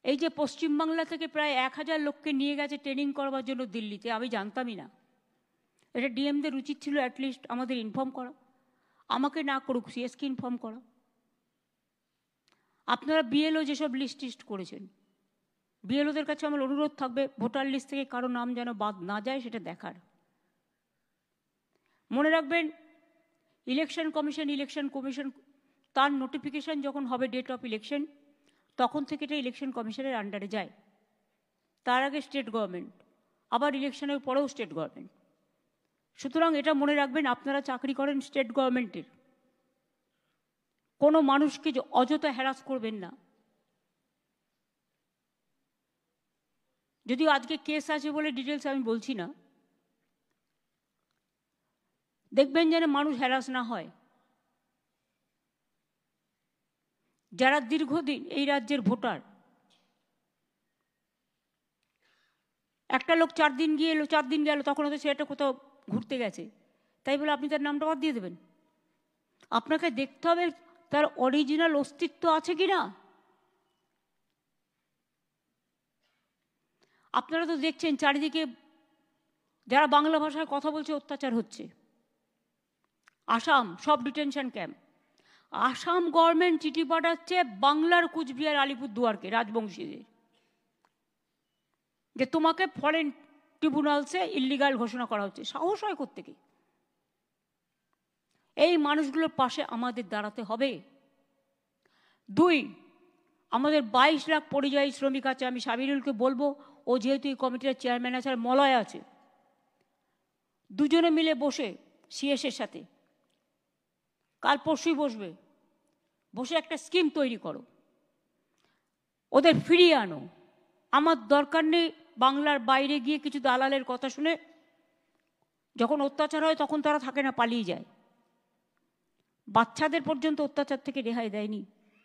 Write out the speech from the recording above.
এই যে পশ্চিমবাংলা থেকে প্রায় 1000 লোককে নিয়ে গেছে ট্রেনিং করবার জন্য দিল্লিতে, আমি জানতামই না। এটা ডিএমদের উচিত ছিল অ্যাটলিস্ট আমাদের ইনফর্ম করা, আমাকে না করুক সিএসকে ইনফর্ম করা। আপনারা বিএলও যেসব লিস্ট করেছেন, বিএলওদের কাছে আমার অনুরোধ থাকবে ভোটার লিস্ট থেকে কারো নাম যেন বাদ না যায় সেটা দেখার। মনে রাখবেন ইলেকশন কমিশন তার নোটিফিকেশন যখন হবে ডেট অফ ইলেকশন, তখন থেকে এটা ইলেকশন কমিশনের আন্ডারে যায়। তার আগে স্টেট গভর্নমেন্ট, আবার ইলেকশনের পরেও স্টেট গভর্নমেন্ট। সুতরাং এটা মনে রাখবেন, আপনারা চাকরি করেন স্টেট গভর্নমেন্টের, কোনো মানুষকে অযথা হ্যারাস করবেন না। যদিও আজকে কেস আছে বলে ডিটেলস আমি বলছি না, দেখবেন যেন মানুষ হ্যারাস না হয়। যারা দীর্ঘদিন এই রাজ্যের ভোটার, একটা লোক 4 দিন গিয়ে এলো, 4 দিন গেল, তখন হয়তো সেটা কোথাও ঘুরতে গেছে, তাই বলে আপনি তার নামটা বাদ দিয়ে দেবেন? আপনাকে দেখতে হবে তার অরিজিনাল অস্তিত্ব আছে কি না। আপনারা তো দেখছেন চারিদিকে যারা বাংলা ভাষায় কথা বলছে অত্যাচার হচ্ছে। আসাম সব ডিটেনশন ক্যাম্প, আসাম গভর্নমেন্ট চিঠি পাঠাচ্ছে বাংলার কুচবিহার আলিপুরদুয়ারকে রাজবংশীদের, যে তোমাকে ফরেন ট্রিব্যুনালসে ইল্লিগাল ঘোষণা করা হচ্ছে। সাহস হয় কোত্থেকে? এই মানুষগুলোর পাশে আমাদের দাঁড়াতে হবে। 2, আমাদের 22 লাখ পরিযায়ী শ্রমিক আছে। আমি সাবিরুলকে বলবো, ও যেহেতু এই কমিটির চেয়ারম্যান আছে, আর মলয় আছে, দুজনে মিলে বসে সিএসের সাথে কাল পরশুই বসে একটা স্কিম তৈরি করো, ওদের ফিরিয়ে আনো। আমার দরকার নেই বাংলার বাইরে গিয়ে কিছু দালালের কথা শুনে যখন অত্যাচার হয় তখন তারা থাকে না, পালিয়ে যায়। বাচ্চাদের পর্যন্ত অত্যাচার থেকে রেহাই দেয়নি।